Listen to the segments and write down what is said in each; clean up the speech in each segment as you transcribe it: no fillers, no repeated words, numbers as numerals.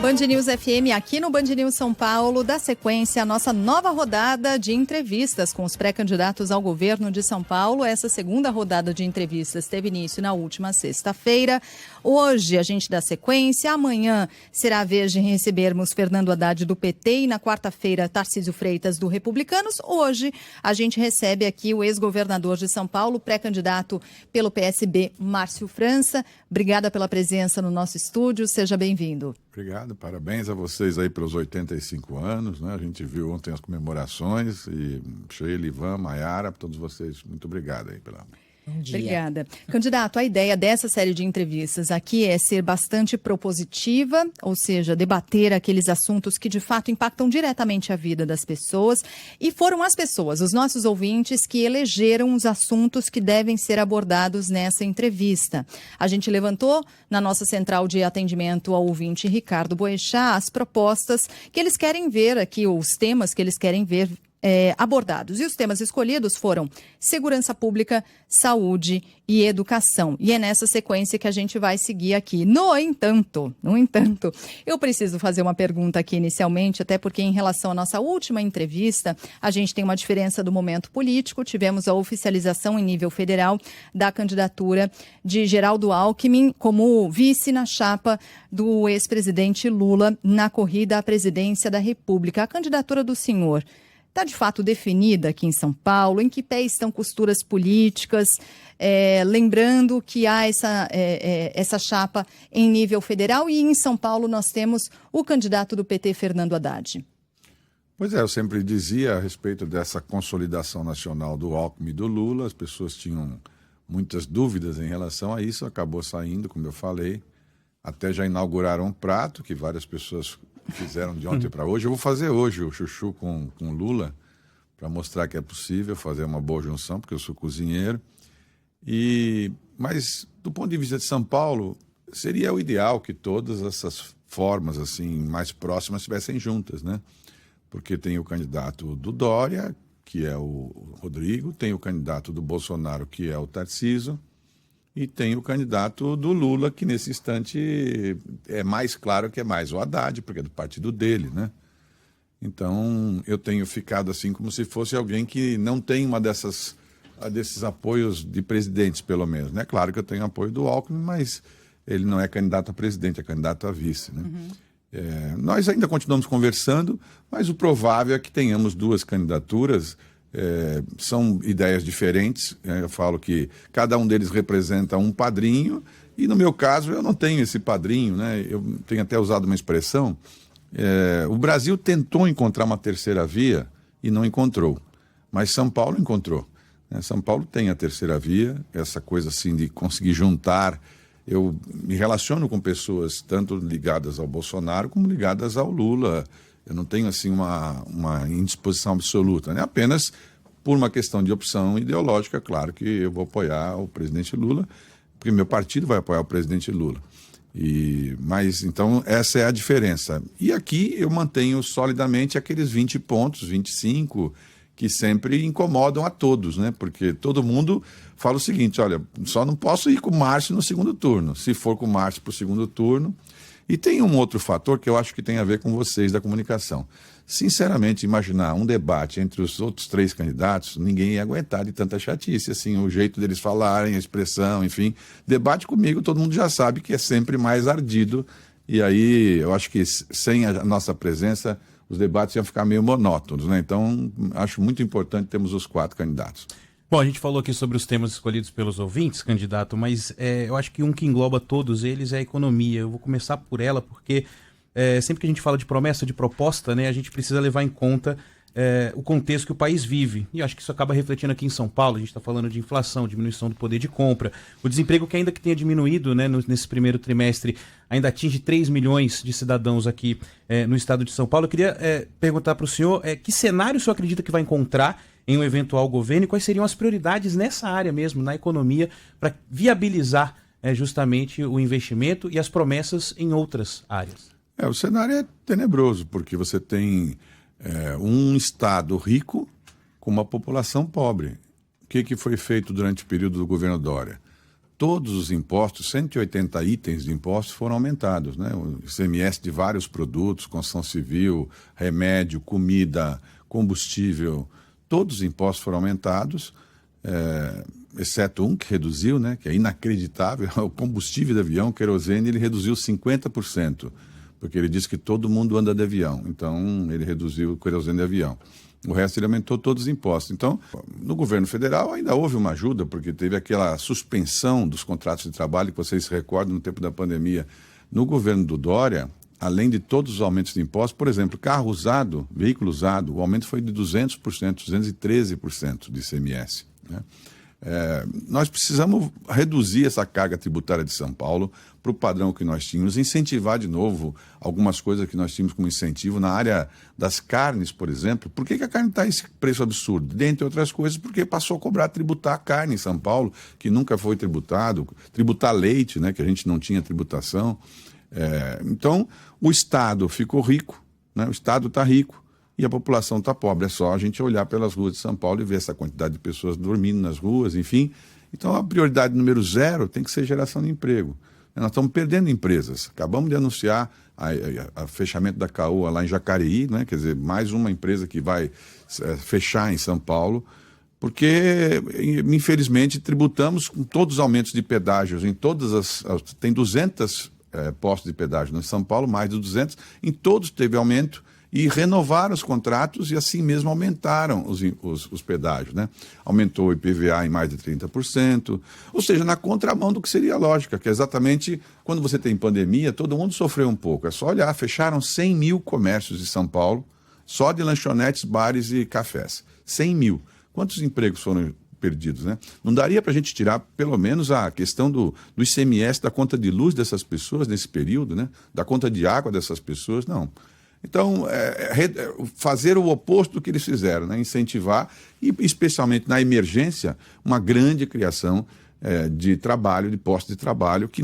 Band News FM, aqui no Band News São Paulo, dá sequência à nossa nova rodada de entrevistas com os pré-candidatos ao governo de São Paulo. Essa segunda rodada de entrevistas teve início na última sexta-feira. Hoje a gente dá sequência, amanhã será a vez de recebermos Fernando Haddad do PT e na quarta-feira Tarcísio Freitas do Republicanos. Hoje a gente recebe aqui o ex-governador de São Paulo, pré-candidato pelo PSB, Márcio França. Obrigada pela presença no nosso estúdio, seja bem-vindo. Obrigado, parabéns a vocês aí pelos 85 anos, né? A gente viu ontem as comemorações e Sheila, Ivan, Maiara, todos vocês, muito obrigado aí pela... Obrigada. Candidato, a ideia dessa série de entrevistas aqui é ser bastante propositiva, ou seja, debater aqueles assuntos que de fato impactam diretamente a vida das pessoas. E foram as pessoas, os nossos ouvintes, que elegeram os assuntos que devem ser abordados nessa entrevista. A gente levantou na nossa central de atendimento ao ouvinte Ricardo Boechat as propostas que eles querem ver aqui, os temas que eles querem ver abordados. E os temas escolhidos foram segurança pública, saúde e educação. E é nessa sequência que a gente vai seguir aqui. No entanto, eu preciso fazer uma pergunta aqui inicialmente, até porque em relação à nossa última entrevista, a gente tem uma diferença do momento político. Tivemos a oficialização em nível federal da candidatura de Geraldo Alckmin como vice na chapa do ex-presidente Lula na corrida à presidência da República. A candidatura do senhor está de fato definida aqui em São Paulo? Em que pé estão costuras políticas? Lembrando que há essa chapa em nível federal e em São Paulo nós temos o candidato do PT, Fernando Haddad. Pois é, eu sempre dizia a respeito dessa consolidação nacional do Alckmin e do Lula, as pessoas tinham muitas dúvidas em relação a isso, acabou saindo, como eu falei, até já inauguraram um prato que várias pessoas fizeram de ontem para hoje. Eu vou fazer hoje o chuchu com Lula para mostrar que é possível fazer uma boa junção, porque eu sou cozinheiro. Mas, do ponto de vista de São Paulo, seria o ideal que todas essas formas assim mais próximas estivessem juntas, né? Porque tem o candidato do Dória, que é o Rodrigo, tem o candidato do Bolsonaro, que é o Tarcísio, e tem o candidato do Lula, que nesse instante é mais claro que é mais o Haddad, porque é do partido dele, né? Então, eu tenho ficado assim como se fosse alguém que não tem uma desses apoios de presidentes, pelo menos, né? Claro que eu tenho apoio do Alckmin, mas ele não é candidato a presidente, é candidato a vice, né? Nós ainda continuamos conversando, mas o provável é que tenhamos duas candidaturas. São ideias diferentes, eu falo que cada um deles representa um padrinho e no meu caso eu não tenho esse padrinho, né? Eu tenho até usado uma expressão, o Brasil tentou encontrar uma terceira via e não encontrou, mas São Paulo encontrou, né? São Paulo tem a terceira via, essa coisa assim de conseguir juntar. Eu me relaciono com pessoas tanto ligadas ao Bolsonaro como ligadas ao Lula. Eu não tenho assim uma indisposição absoluta, né? Apenas por uma questão de opção ideológica, claro que eu vou apoiar o presidente Lula, porque meu partido vai apoiar o presidente Lula. Mas então essa é a diferença. E aqui eu mantenho solidamente aqueles 20 pontos, 25, que sempre incomodam a todos, né? Porque todo mundo fala o seguinte: olha, só não posso ir com o Márcio no segundo turno. Se for com o Márcio para o segundo turno. E tem um outro fator que eu acho que tem a ver com vocês da comunicação. Sinceramente, imaginar um debate entre os outros três candidatos, ninguém ia aguentar de tanta chatice, assim, o jeito deles falarem, a expressão, enfim. Debate comigo, todo mundo já sabe que é sempre mais ardido. E aí, eu acho que sem a nossa presença, os debates iam ficar meio monótonos, né? Então, acho muito importante termos os 4 candidatos. Bom, a gente falou aqui sobre os temas escolhidos pelos ouvintes, candidato, mas eu acho que um que engloba todos eles é a economia. Eu vou começar por ela, porque sempre que a gente fala de promessa, de proposta, né, a gente precisa levar em conta o contexto que o país vive. E eu acho que isso acaba refletindo aqui em São Paulo. A gente está falando de inflação, diminuição do poder de compra. O desemprego, que ainda que tenha diminuído, né, nesse primeiro trimestre, ainda atinge 3 milhões de cidadãos aqui no estado de São Paulo. Eu queria perguntar para o senhor que cenário o senhor acredita que vai encontrar em um eventual governo e quais seriam as prioridades nessa área mesmo, na economia, para viabilizar justamente o investimento e as promessas em outras áreas? O cenário é tenebroso, porque você tem um estado rico com uma população pobre. O que foi feito durante o período do governo Dória? todos os impostos, 180 itens de impostos foram aumentados, né? O ICMS de vários produtos, construção civil, remédio, comida, combustível, todos os impostos foram aumentados, exceto um que reduziu, né? Que é inacreditável, o combustível de avião, o querosene, ele reduziu 50%, porque ele disse que todo mundo anda de avião, então ele reduziu o querosene de avião. O resto ele aumentou todos os impostos. Então, no governo federal ainda houve uma ajuda, porque teve aquela suspensão dos contratos de trabalho que vocês se recordam no tempo da pandemia. No governo do Dória, além de todos os aumentos de impostos, por exemplo, carro usado, veículo usado, o aumento foi de 200%, 213% de ICMS, né? Nós precisamos reduzir essa carga tributária de São Paulo para o padrão que nós tínhamos, incentivar de novo algumas coisas que nós tínhamos como incentivo na área das carnes, por exemplo. Por que a carne está esse preço absurdo? Dentre outras coisas, porque passou a tributar a carne em São Paulo, que nunca foi tributado, tributar leite, né, que a gente não tinha tributação. Então, o Estado ficou rico, né, o Estado está rico. E a população está pobre. É só a gente olhar pelas ruas de São Paulo e ver essa quantidade de pessoas dormindo nas ruas, enfim. Então, a prioridade número 0 tem que ser geração de emprego. Nós estamos perdendo empresas. Acabamos de anunciar o fechamento da Caoa lá em Jacareí, né? Quer dizer, mais uma empresa que vai fechar em São Paulo, porque, infelizmente, tributamos com todos os aumentos de pedágios em todas tem 200 postos de pedágio em São Paulo, mais de 200, em todos teve aumento. E renovaram os contratos e assim mesmo aumentaram os pedágios, né? Aumentou o IPVA em mais de 30%, ou seja, na contramão do que seria a lógica, que é exatamente quando você tem pandemia, todo mundo sofreu um pouco. É só olhar, fecharam 100 mil comércios de São Paulo, só de lanchonetes, bares e cafés. 100 mil. Quantos empregos foram perdidos, né? Não daria para a gente tirar, pelo menos, a questão do ICMS, da conta de luz dessas pessoas nesse período, né? Da conta de água dessas pessoas? Não. Então, fazer o oposto do que eles fizeram, né? Incentivar, e especialmente na emergência, uma grande criação de trabalho, de postos de trabalho, que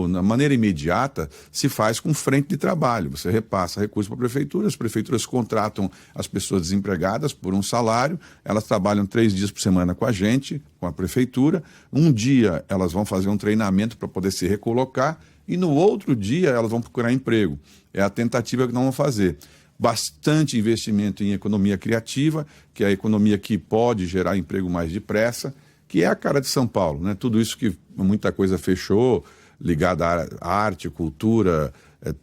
na maneira imediata se faz com frente de trabalho. Você repassa recursos para a prefeitura, as prefeituras contratam as pessoas desempregadas por um salário, elas trabalham 3 dias por semana com a gente, com a prefeitura, um dia elas vão fazer um treinamento para poder se recolocar, e no outro dia elas vão procurar emprego. É a tentativa que nós vamos fazer. Bastante investimento em economia criativa, que é a economia que pode gerar emprego mais depressa, que é a cara de São Paulo, né? Tudo isso que muita coisa fechou, ligada à arte, cultura,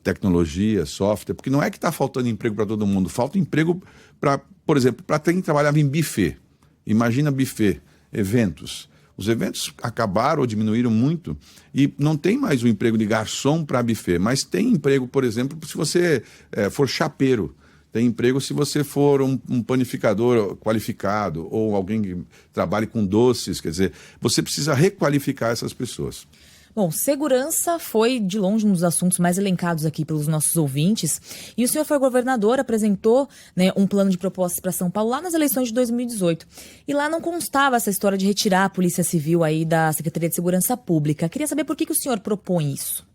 tecnologia, software, porque não é que está faltando emprego para todo mundo, falta emprego para, por exemplo, para quem trabalhava em buffet. Imagina buffet, eventos. Os eventos acabaram ou diminuíram muito e não tem mais o emprego de garçom para buffet, mas tem emprego, por exemplo, se você for chapeiro. Tem emprego se você for um panificador qualificado ou alguém que trabalhe com doces. Quer dizer, você precisa requalificar essas pessoas. Bom, segurança foi, de longe, um dos assuntos mais elencados aqui pelos nossos ouvintes. E o senhor foi governador, apresentou, né, um plano de propostas para São Paulo lá nas eleições de 2018. E lá não constava essa história de retirar a Polícia Civil aí da Secretaria de Segurança Pública. Queria saber por que o senhor propõe isso.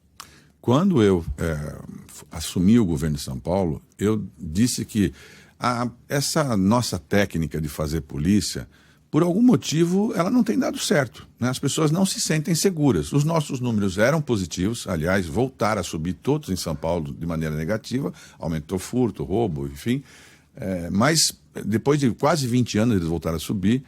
Quando eu assumi o governo de São Paulo, eu disse que essa nossa técnica de fazer polícia, por algum motivo, ela não tem dado certo, né? As pessoas não se sentem seguras. Os nossos números eram positivos, aliás, voltaram a subir todos em São Paulo de maneira negativa, aumentou furto, roubo, enfim. Mas depois de quase 20 anos eles voltaram a subir,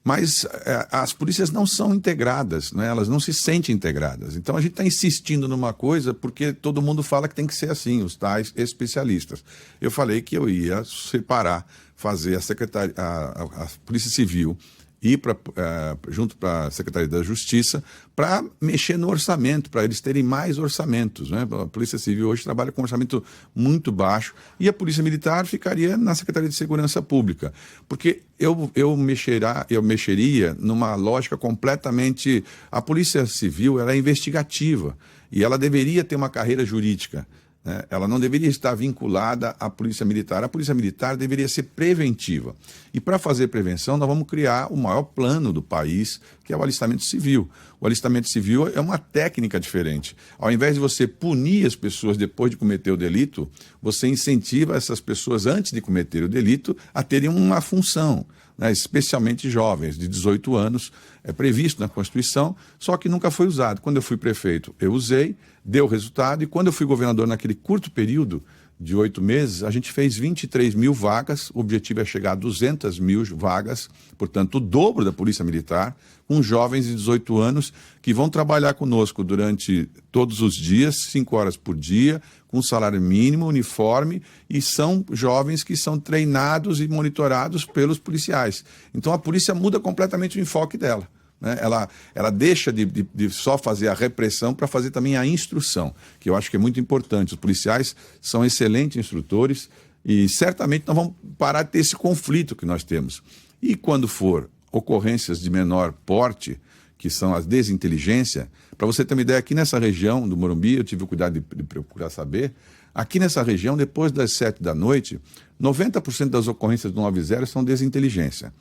mas as polícias não são integradas, né? Elas não se sentem integradas. Então a gente está insistindo numa coisa porque todo mundo fala que tem que ser assim, os tais especialistas. Eu falei que eu ia separar, fazer a Polícia Civil ir junto para a Secretaria da Justiça para mexer no orçamento, para eles terem mais orçamentos, né? A Polícia Civil hoje trabalha com um orçamento muito baixo e a Polícia Militar ficaria na Secretaria de Segurança Pública, porque eu mexeria numa lógica completamente... A Polícia Civil ela é investigativa e ela deveria ter uma carreira jurídica. Ela não deveria estar vinculada à Polícia Militar. A Polícia Militar deveria ser preventiva. E para fazer prevenção, nós vamos criar o maior plano do país que é o alistamento civil. O alistamento civil é uma técnica diferente. Ao invés de você punir as pessoas depois de cometer o delito, você incentiva essas pessoas, antes de cometer o delito, a terem uma função, né? Especialmente jovens, de 18 anos, é previsto na Constituição, só que nunca foi usado. Quando eu fui prefeito, eu usei, deu resultado, e quando eu fui governador naquele curto período, de 8 meses, a gente fez 23 mil vagas, o objetivo é chegar a 200 mil vagas, portanto o dobro da Polícia Militar, com jovens de 18 anos que vão trabalhar conosco durante todos os dias, 5 horas por dia, com salário mínimo, uniforme, e são jovens que são treinados e monitorados pelos policiais. Então a polícia muda completamente o enfoque dela. Né? Ela deixa de só fazer a repressão para fazer também a instrução, que eu acho que é muito importante. Os policiais são excelentes instrutores e certamente nós vamos parar de ter esse conflito que nós temos. E quando for ocorrências de menor porte, que são as desinteligência, para você ter uma ideia, aqui nessa região do Morumbi, eu tive o cuidado de procurar saber, aqui nessa região, depois das 7 da noite, 90% das ocorrências do 90 são desinteligência.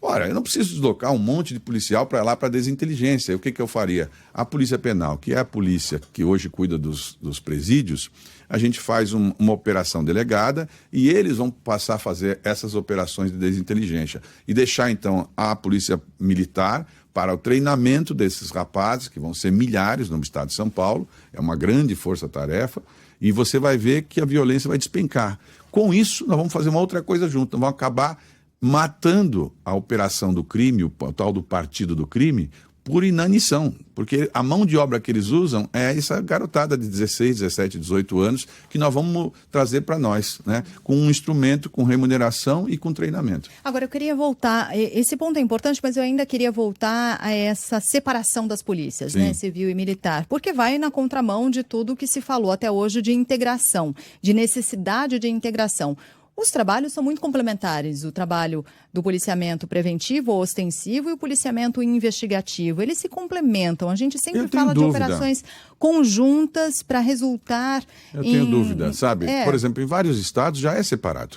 Ora, eu não preciso deslocar um monte de policial para lá para desinteligência. O que eu faria? A Polícia Penal, que é a polícia que hoje cuida dos presídios, a gente faz uma operação delegada e eles vão passar a fazer essas operações de desinteligência. E deixar, então, a Polícia Militar para o treinamento desses rapazes, que vão ser milhares no estado de São Paulo, é uma grande força-tarefa, e você vai ver que a violência vai despencar. Com isso, nós vamos fazer uma outra coisa junto, nós vamos acabar matando a operação do crime, o tal do partido do crime, por inanição, porque a mão de obra que eles usam é essa garotada de 16, 17, 18 anos que nós vamos trazer para nós, né? Com um instrumento, com remuneração e com treinamento. Agora, eu queria voltar, esse ponto é importante, mas eu ainda queria voltar a essa separação das polícias, né? Civil e militar, porque vai na contramão de tudo que se falou até hoje de integração, de necessidade de integração. Os trabalhos são muito complementares, o trabalho do policiamento preventivo ou ostensivo e o policiamento investigativo. Eles se complementam. A gente sempre fala de operações conjuntas para resultar Eu tenho dúvida, sabe? Por exemplo, em vários estados já é separado.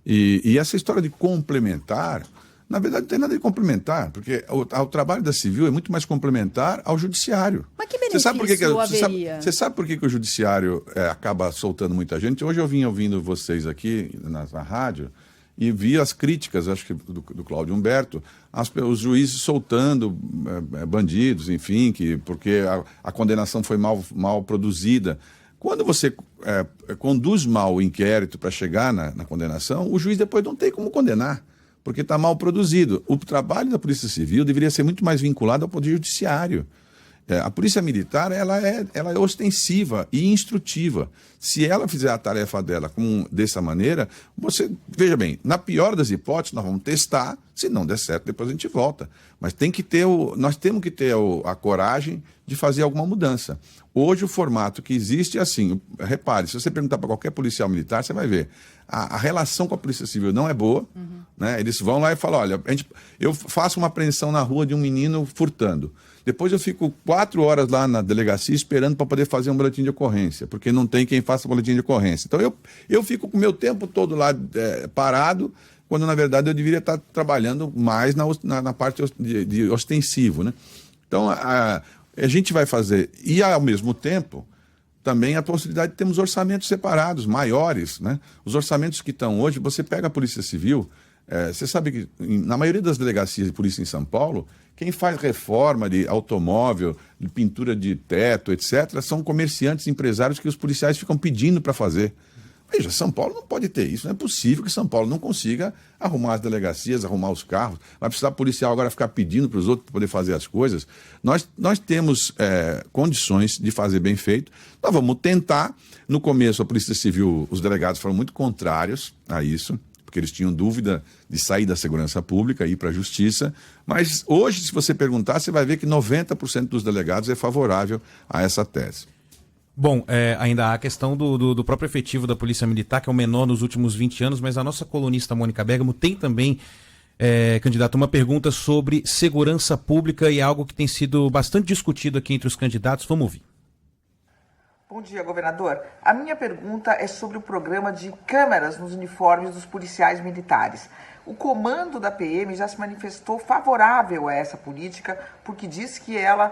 E essa história de complementar, na verdade não tem nada de complementar, porque o trabalho da civil é muito mais complementar ao judiciário. Mas que benefício haveria? Você sabe por que o judiciário acaba soltando muita gente? Hoje eu vim ouvindo vocês aqui na rádio e vi as críticas, acho que do Cláudio Humberto, os juízes soltando bandidos, enfim, porque a condenação foi mal produzida. Quando você conduz mal o inquérito para chegar na condenação, o juiz depois não tem como condenar, porque está mal produzido. O trabalho da Polícia Civil deveria ser muito mais vinculado ao Poder Judiciário. A Polícia Militar ela é ostensiva e instrutiva. Se ela fizer a tarefa dela dessa maneira, veja bem, na pior das hipóteses, nós vamos testar, se não der certo, depois a gente volta. Mas nós temos que ter a coragem de fazer alguma mudança. Hoje o formato que existe é assim, repare, se você perguntar para qualquer policial militar, você vai ver, a relação com a Polícia Civil não é boa, né? Eles vão lá e falam, olha, eu faço uma apreensão na rua de um menino furtando. Depois eu fico 4 horas lá na delegacia esperando para poder fazer um boletim de ocorrência, porque não tem quem faça boletim de ocorrência. Então eu fico com o meu tempo todo lá parado, quando na verdade eu deveria estar trabalhando mais na parte de ostensivo, né? Então a gente vai fazer, e ao mesmo tempo também a possibilidade de termos orçamentos separados, maiores, né? Os orçamentos que estão hoje, você pega a Polícia Civil, você sabe que na maioria das delegacias de polícia em São Paulo, quem faz reforma de automóvel, de pintura de teto, etc., são comerciantes, empresários que os policiais ficam pedindo para fazer. Veja, São Paulo não pode ter isso, não é possível que São Paulo não consiga arrumar as delegacias, arrumar os carros, vai precisar policial agora ficar pedindo para os outros para poder fazer as coisas. Nós temos condições de fazer bem feito, nós vamos tentar. No começo a Polícia Civil, os delegados foram muito contrários a isso, porque eles tinham dúvida de sair da segurança pública e ir para a justiça, mas hoje, se você perguntar, você vai ver que 90% dos delegados é favorável a essa tese. Bom, ainda há a questão do próprio efetivo da Polícia Militar, que é o menor nos últimos 20 anos, mas a nossa colunista Mônica Bergamo tem também, candidato, uma pergunta sobre segurança pública e algo que tem sido bastante discutido aqui entre os candidatos. Vamos ouvir. Bom dia, governador. A minha pergunta é sobre o programa de câmeras nos uniformes dos policiais militares. O comando da PM já se manifestou favorável a essa política, porque diz que ela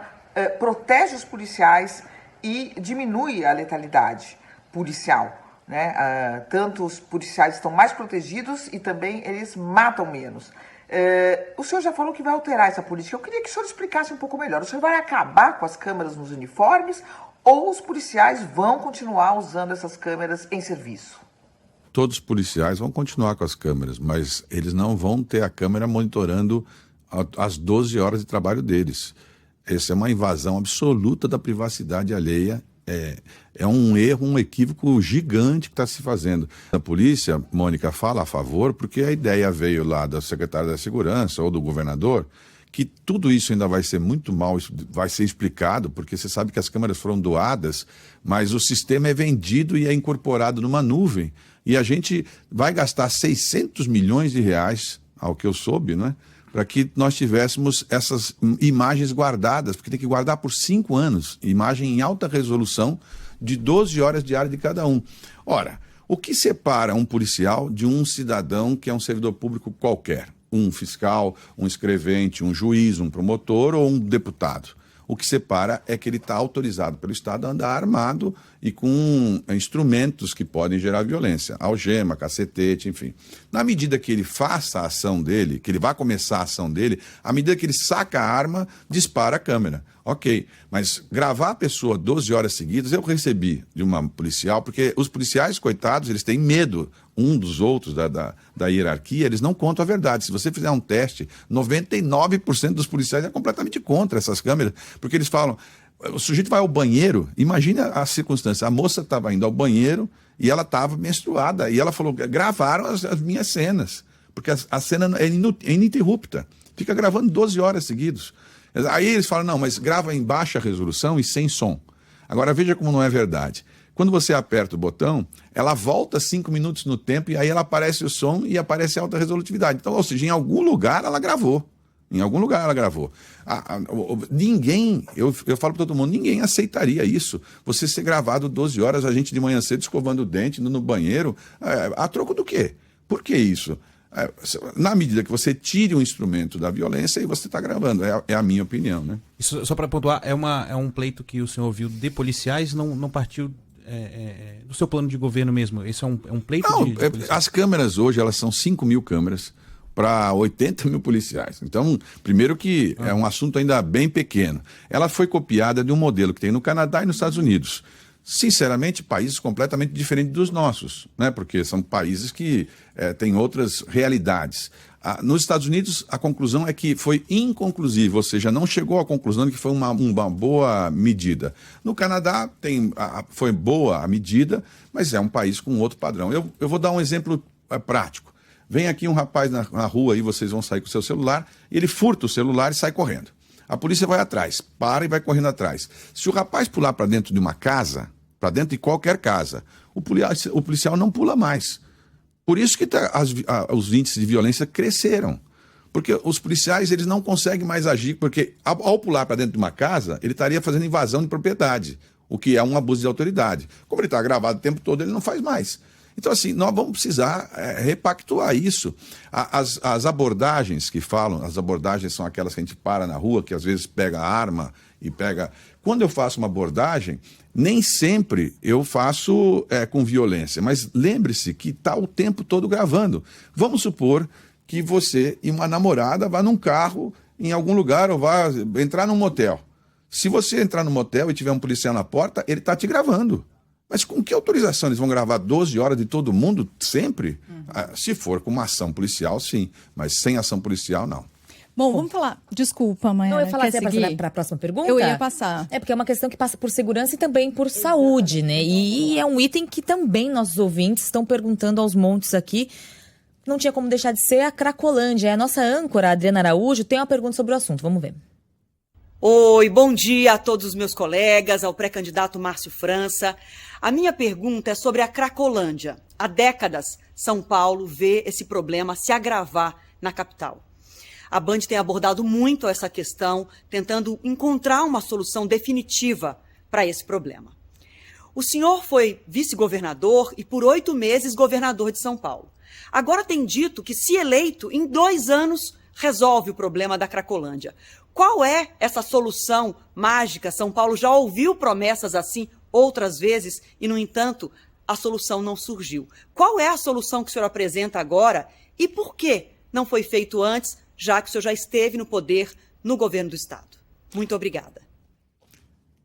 protege os policiais e diminui a letalidade policial. Né? Tanto os policiais estão mais protegidos e também eles matam menos. O senhor já falou que vai alterar essa política. Eu queria que o senhor explicasse um pouco melhor. O senhor vai acabar com as câmeras nos uniformes ou os policiais vão continuar usando essas câmeras em serviço? Todos os policiais vão continuar com as câmeras, mas eles não vão ter a câmera monitorando as 12 horas de trabalho deles. Essa é uma invasão absoluta da privacidade alheia. É um erro, um equívoco gigante que está se fazendo. A polícia, Mônica, fala a favor, porque a ideia veio lá da secretária da Segurança ou do governador, que tudo isso ainda vai ser muito mal, vai ser explicado, porque você sabe que as câmeras foram doadas, mas o sistema é vendido e é incorporado numa nuvem. E a gente vai gastar 600 milhões de reais, ao que eu soube, né? Para que nós tivéssemos essas imagens guardadas, porque tem que guardar por 5 anos, imagem em alta resolução, de 12 horas diárias de cada um. Ora, o que separa um policial de um cidadão que é um servidor público qualquer? Um fiscal, um escrevente, um juiz, um promotor ou um deputado? O que separa é que ele está autorizado pelo Estado a andar armado e com instrumentos que podem gerar violência, algema, cacetete, enfim. Na medida que ele faça a ação dele, que ele vai começar a ação dele, à medida que ele saca a arma, dispara a câmera. Ok, mas gravar a pessoa 12 horas seguidas, eu recebi de uma policial, porque os policiais, coitados, eles têm medo um dos outros da hierarquia, eles não contam a verdade. Se você fizer um teste, 99% dos policiais é completamente contra essas câmeras, porque eles falam, o sujeito vai ao banheiro, imagina a circunstância, a moça estava indo ao banheiro e ela estava menstruada, e ela falou, gravaram as minhas cenas, porque a cena é ininterrupta, fica gravando 12 horas seguidas. Aí eles falam, não, mas grava em baixa resolução e sem som. Agora veja como não é verdade. Quando você aperta o botão, ela volta 5 minutos no tempo e aí ela aparece o som e aparece a alta resolutividade. Então, ou seja, em algum lugar ela gravou. Em algum lugar ela gravou. Ninguém, eu falo para todo mundo, ninguém aceitaria isso. Você ser gravado 12 horas, a gente de manhã cedo escovando o dente, indo no banheiro, a troco do quê? Por que isso? Na medida que você tire um instrumento da violência, aí você está gravando, é a minha opinião, né? Isso, só para pontuar, é um pleito que o senhor ouviu de policiais, não partiu do seu plano de governo mesmo? Esse é um pleito não, de policiais? As câmeras hoje, elas são 5 mil câmeras para 80 mil policiais. Então, primeiro que é um assunto ainda bem pequeno. Ela foi copiada de um modelo que tem no Canadá e nos Estados Unidos. Sinceramente, países completamente diferentes dos nossos, né? Porque são países que têm outras realidades. Nos Estados Unidos, a conclusão é que foi inconclusiva, ou seja, não chegou à conclusão de que foi uma boa medida. No Canadá, foi boa a medida, mas é um país com outro padrão. Eu vou dar um exemplo prático. Vem aqui um rapaz na rua, aí vocês vão sair com o seu celular, e ele furta o celular e sai correndo. A polícia vai atrás, para e vai correndo atrás. Se o rapaz pular para dentro de uma casa, para dentro de qualquer casa, o policial não pula mais. Por isso que os índices de violência cresceram. Porque os policiais eles não conseguem mais agir, porque ao pular para dentro de uma casa, ele estaria fazendo invasão de propriedade, o que é um abuso de autoridade. Como ele está gravado o tempo todo, ele não faz mais. Então, assim, nós vamos precisar repactuar isso. As abordagens que falam, as abordagens são aquelas que a gente para na rua, que às vezes pega a arma e pega... Quando eu faço uma abordagem, nem sempre eu faço com violência, mas lembre-se que está o tempo todo gravando. Vamos supor que você e uma namorada vá num carro em algum lugar ou vá entrar num motel. Se você entrar no motel e tiver um policial na porta, ele está te gravando. Mas com que autorização? Eles vão gravar 12 horas de todo mundo sempre? Se for com uma ação policial, sim. Mas sem ação policial, não. Bom, vamos falar. Desculpa, Mayara. Não, eu ia falar para a próxima pergunta. Eu ia passar. É porque é uma questão que passa por segurança e também por saúde, né? E é um item que também nossos ouvintes estão perguntando aos montes aqui. Não tinha como deixar de ser a Cracolândia. A nossa âncora, a Adriana Araújo, tem uma pergunta sobre o assunto. Vamos ver. Oi, bom dia a todos os meus colegas, ao pré-candidato Márcio França. A minha pergunta é sobre a Cracolândia. Há décadas, São Paulo vê esse problema se agravar na capital. A Band tem abordado muito essa questão, tentando encontrar uma solução definitiva para esse problema. O senhor foi vice-governador e por 8 meses governador de São Paulo. Agora tem dito que, se eleito, em 2 anos resolve o problema da Cracolândia. Qual é essa solução mágica? São Paulo já ouviu promessas assim outras vezes e, no entanto, a solução não surgiu. Qual é a solução que o senhor apresenta agora e por que não foi feito antes, já que o senhor já esteve no poder no governo do Estado? Muito obrigada.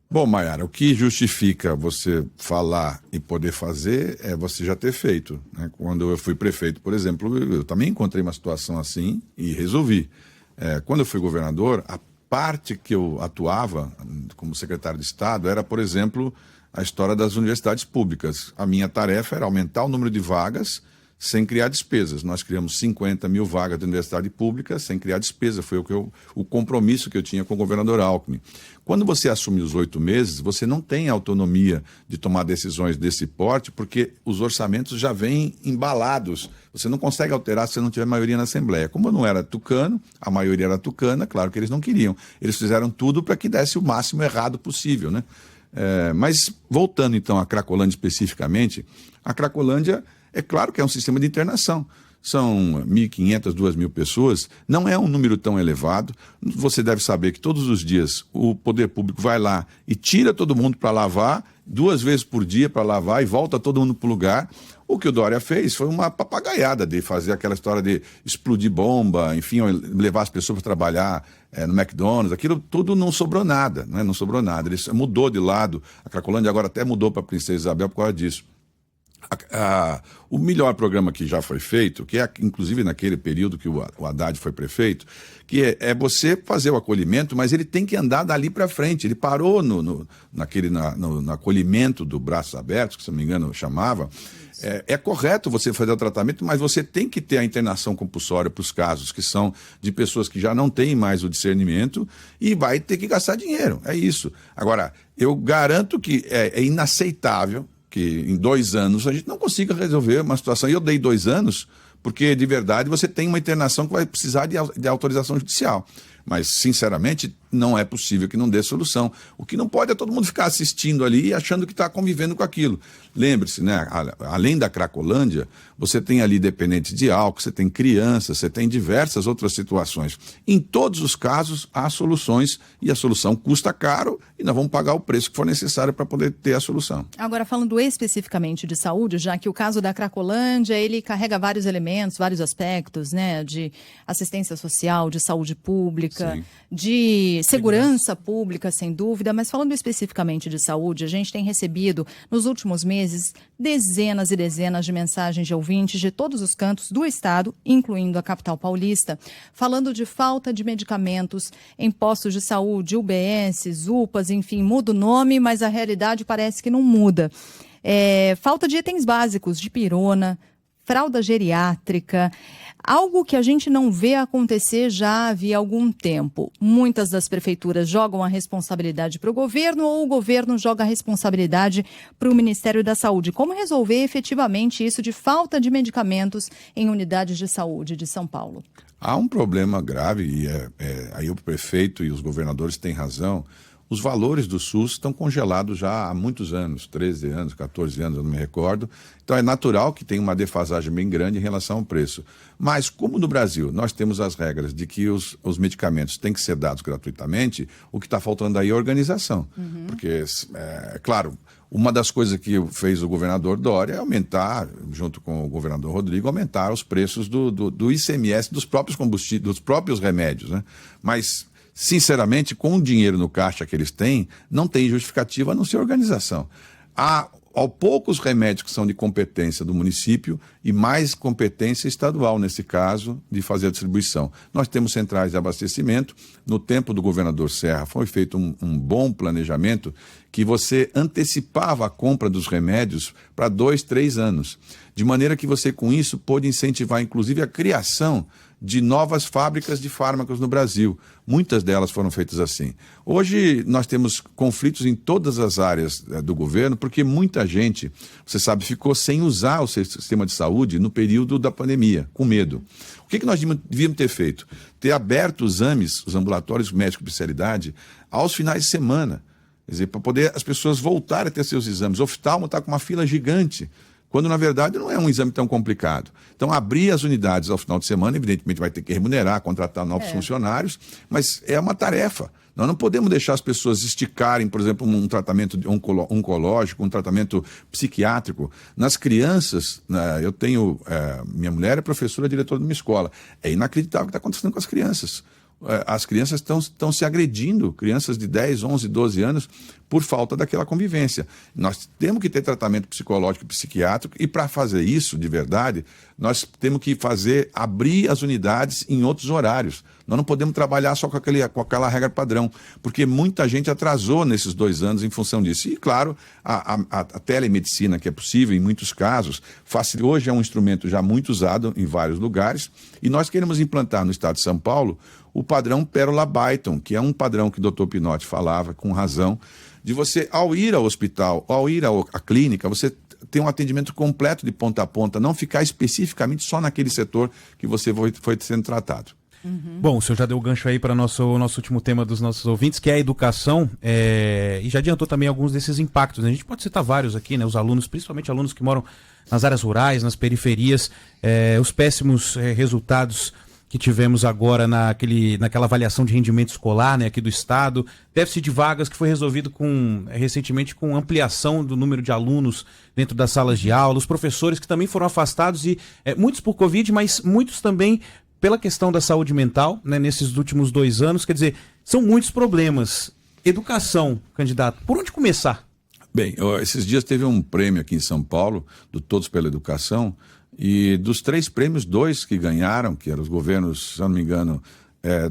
Bom, Mayara, o que justifica você falar e poder fazer é você já ter feito, né? Quando eu fui prefeito, por exemplo, eu também encontrei uma situação assim e resolvi. Quando eu fui governador, a parte que eu atuava como secretário de Estado era, por exemplo, a história das universidades públicas. A minha tarefa era aumentar o número de vagas sem criar despesas. Nós criamos 50 mil vagas de universidade pública sem criar despesa. Foi o compromisso que eu tinha com o governador Alckmin. Quando você assume os 8 meses, você não tem autonomia de tomar decisões desse porte, porque os orçamentos já vêm embalados. Você não consegue alterar se você não tiver maioria na Assembleia. Como eu não era tucano, a maioria era tucana, claro que eles não queriam. Eles fizeram tudo para que desse o máximo errado possível, né? Mas, voltando então à Cracolândia especificamente, a Cracolândia, é claro que é um sistema de internação. São 1.500, 2.000 pessoas, não é um número tão elevado. Você deve saber que todos os dias o poder público vai lá e tira todo mundo para lavar, 2 vezes por dia para lavar e volta todo mundo para o lugar. O que o Dória fez foi uma papagaiada de fazer aquela história de explodir bomba, enfim, levar as pessoas para trabalhar no McDonald's. Aquilo tudo não sobrou nada, né? Não sobrou nada. Ele mudou de lado. A Cracolândia agora até mudou para a Princesa Isabel por causa disso. O melhor programa que já foi feito, que é inclusive naquele período que o Haddad foi prefeito, que é você fazer o acolhimento, mas ele tem que andar dali para frente. Ele parou no acolhimento do Braços Abertos, que se não me engano chamava. É correto você fazer o tratamento, mas você tem que ter a internação compulsória para os casos que são de pessoas que já não têm mais o discernimento e vai ter que gastar dinheiro. É isso. Agora, eu garanto que é inaceitável que em 2 anos a gente não consiga resolver uma situação. E eu dei 2 anos porque, de verdade, você tem uma internação que vai precisar de autorização judicial. Mas, sinceramente, não é possível que não dê solução. O que não pode é todo mundo ficar assistindo ali e achando que está convivendo com aquilo. Lembre-se, né? Além da Cracolândia, você tem ali dependentes de álcool, você tem crianças, você tem diversas outras situações. Em todos os casos, há soluções e a solução custa caro e nós vamos pagar o preço que for necessário para poder ter a solução. Agora, falando especificamente de saúde, já que o caso da Cracolândia, ele carrega vários elementos, vários aspectos, né? De assistência social, de saúde pública, Sim. de segurança pública, sem dúvida, mas falando especificamente de saúde, a gente tem recebido nos últimos meses dezenas e dezenas de mensagens de ouvintes de todos os cantos do estado, incluindo a capital paulista, falando de falta de medicamentos em postos de saúde, UBS, UPAs, enfim, muda o nome, mas a realidade parece que não muda. Falta de itens básicos, de pirona, fralda geriátrica, algo que a gente não vê acontecer já havia algum tempo. Muitas das prefeituras jogam a responsabilidade para o governo ou o governo joga a responsabilidade para o Ministério da Saúde. Como resolver efetivamente isso de falta de medicamentos em unidades de saúde de São Paulo? Há um problema grave e aí o prefeito e os governadores têm razão. Os valores do SUS estão congelados já há muitos anos, 13 anos, 14 anos, eu não me recordo. Então é natural que tenha uma defasagem bem grande em relação ao preço. Mas como no Brasil nós temos as regras de que os medicamentos têm que ser dados gratuitamente, o que está faltando aí é organização. Porque, claro, uma das coisas que fez o governador Dória é aumentar, junto com o governador Rodrigo, aumentar os preços do ICMS dos próprios combustíveis, dos próprios remédios, né? Mas sinceramente, com o dinheiro no caixa que eles têm, não tem justificativa a não ser organização. Há poucos remédios que são de competência do município e mais competência estadual, nesse caso, de fazer a distribuição. Nós temos centrais de abastecimento. No tempo do governador Serra foi feito um bom planejamento que você antecipava a compra dos remédios para 2, 3 anos. De maneira que você, com isso, pôde incentivar, inclusive, a criação de novas fábricas de fármacos no Brasil. Muitas delas foram feitas assim. Hoje nós temos conflitos em todas as áreas do governo, porque muita gente, você sabe, ficou sem usar o sistema de saúde no período da pandemia, com medo. O que nós devíamos ter feito? Ter aberto os AMES, os ambulatórios médicos de especialidade, aos finais de semana. Quer dizer, para poder as pessoas voltarem a ter seus exames. O oftalmo está com uma fila gigante. quando na verdade não é um exame tão complicado. Então, abrir as unidades ao final de semana, evidentemente vai ter que remunerar, contratar novos funcionários, mas é uma tarefa. Nós não podemos deixar as pessoas esticarem, por exemplo, um tratamento oncológico, um tratamento psiquiátrico. Nas crianças, né, eu tenho... minha mulher é professora, diretora de uma escola. É inacreditável o que está acontecendo com as crianças. As crianças estão se agredindo, crianças de 10, 11, 12 anos, por falta daquela convivência. Nós temos que ter tratamento psicológico e psiquiátrico, e para fazer isso, de verdade, nós temos que abrir as unidades em outros horários. Nós não podemos trabalhar só com aquela regra padrão, porque muita gente atrasou nesses 2 anos em função disso. E, claro, a telemedicina, que é possível em muitos casos, hoje é um instrumento já muito usado em vários lugares, e nós queremos implantar no estado de São Paulo o padrão Pérola Byton, que é um padrão que o Dr. Pinotti falava, com razão, de você, ao ir ao hospital, ao ir à clínica, você ter um atendimento completo de ponta a ponta, não ficar especificamente só naquele setor que você foi sendo tratado. Bom, o senhor já deu o gancho aí para o nosso último tema dos nossos ouvintes, que é a educação, e já adiantou também alguns desses impactos, né? A gente pode citar vários aqui, né? Os alunos, principalmente alunos que moram nas áreas rurais, nas periferias, os péssimos resultados que tivemos agora naquela avaliação de rendimento escolar, né, aqui do estado, déficit de vagas que foi resolvido recentemente com ampliação do número de alunos dentro das salas de aula, os professores que também foram afastados, e muitos por Covid, mas muitos também pela questão da saúde mental, né, nesses últimos 2 anos. Quer dizer, são muitos problemas. Educação, candidato, por onde começar? Bem, esses dias teve um prêmio aqui em São Paulo, do Todos pela Educação, e dos 3 prêmios, 2 que ganharam, que eram os governos, se eu não me engano,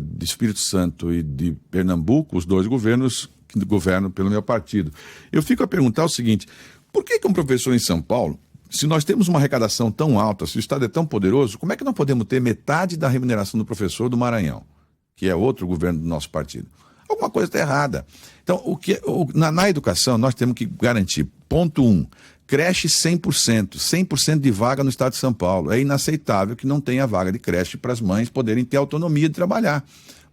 de Espírito Santo e de Pernambuco, os 2 governos que governam pelo meu partido. Eu fico a perguntar o seguinte: por que um professor em São Paulo, se nós temos uma arrecadação tão alta, se o Estado é tão poderoso, como é que nós podemos ter metade da remuneração do professor do Maranhão, que é outro governo do nosso partido? Alguma coisa está errada. Então, na educação, nós temos que garantir, ponto 1, creche 100%, 100% de vaga no estado de São Paulo. É inaceitável que não tenha vaga de creche para as mães poderem ter autonomia de trabalhar,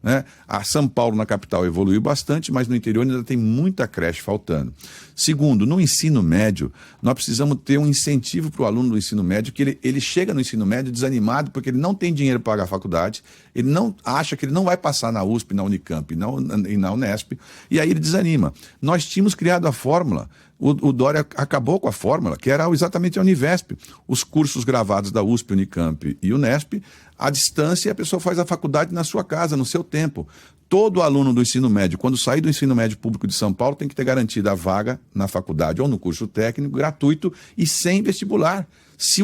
né? A São Paulo, na capital, evoluiu bastante, mas no interior ainda tem muita creche faltando. Segundo, no ensino médio, nós precisamos ter um incentivo para o aluno do ensino médio, que ele chega no ensino médio desanimado porque ele não tem dinheiro para pagar a faculdade, ele não acha que ele não vai passar na USP, na Unicamp e na Unesp, e aí ele desanima. Nós tínhamos criado a fórmula. O Dória acabou com a fórmula, que era exatamente a Univesp. Os cursos gravados da USP, Unicamp e Unesp, à distância, a pessoa faz a faculdade na sua casa, no seu tempo. Todo aluno do ensino médio, quando sair do ensino médio público de São Paulo, tem que ter garantida a vaga na faculdade ou no curso técnico, gratuito e sem vestibular. Se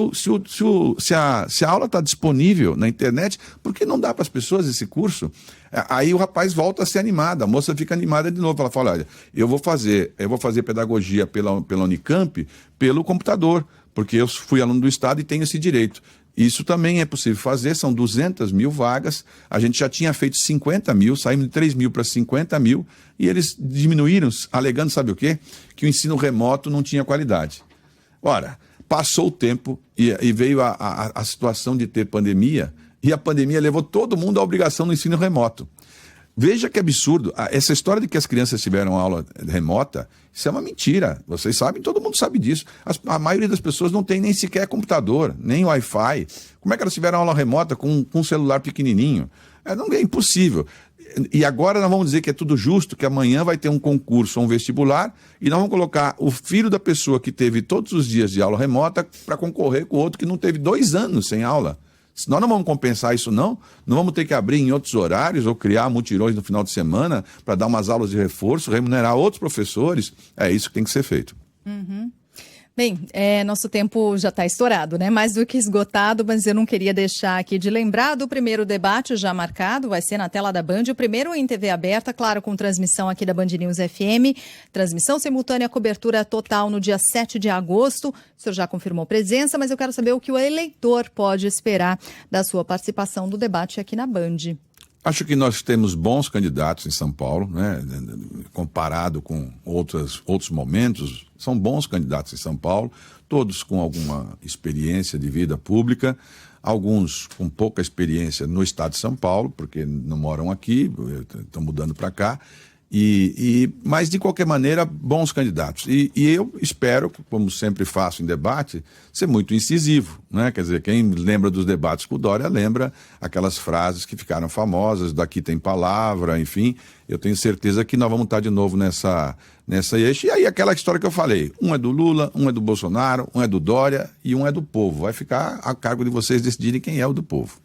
a aula está disponível na internet, por que não dá para as pessoas esse curso? Aí o rapaz volta a ser animado, a moça fica animada de novo. Ela fala: olha, eu vou fazer pedagogia pela Unicamp pelo computador, porque eu fui aluno do Estado e tenho esse direito. Isso também é possível fazer, são 200 mil vagas, a gente já tinha feito 50 mil, saímos de 3 mil para 50 mil, e eles diminuíram, alegando, sabe o quê? Que o ensino remoto não tinha qualidade. Ora, passou o tempo e veio a situação de ter pandemia, e a pandemia levou todo mundo à obrigação do ensino remoto. Veja que absurdo. Essa história de que as crianças tiveram aula remota, isso é uma mentira. Vocês sabem, todo mundo sabe disso. A maioria das pessoas não tem nem sequer computador, nem Wi-Fi. Como é que elas tiveram aula remota com um celular pequenininho? É impossível. E agora nós vamos dizer que é tudo justo, que amanhã vai ter um concurso ou um vestibular, e nós vamos colocar o filho da pessoa que teve todos os dias de aula remota para concorrer com o outro que não teve 2 anos sem aula. Se nós não vamos compensar isso, não vamos ter que abrir em outros horários ou criar mutirões no final de semana para dar umas aulas de reforço, remunerar outros professores. É isso que tem que ser feito. Bem, nosso tempo já está estourado, né? Mais do que esgotado, mas eu não queria deixar aqui de lembrar do primeiro debate já marcado, vai ser na tela da Band, o primeiro em TV aberta, claro, com transmissão aqui da Band News FM, transmissão simultânea, cobertura total no dia 7 de agosto. O senhor já confirmou presença, mas eu quero saber o que o eleitor pode esperar da sua participação do debate aqui na Band. Acho que nós temos bons candidatos em São Paulo, né? Comparado com outros momentos, são bons candidatos em São Paulo, todos com alguma experiência de vida pública, alguns com pouca experiência no estado de São Paulo, porque não moram aqui, estão mudando para cá, Mas, de qualquer maneira, bons candidatos. E eu espero, como sempre faço em debate, ser muito incisivo, né? Quer dizer, quem lembra dos debates com o Dória lembra aquelas frases que ficaram famosas, daqui tem palavra, enfim. Eu tenho certeza que nós vamos estar de novo nessa eixo. E aí aquela história que eu falei, um é do Lula, um é do Bolsonaro, um é do Dória e um é do povo. Vai ficar a cargo de vocês decidirem quem é o do povo.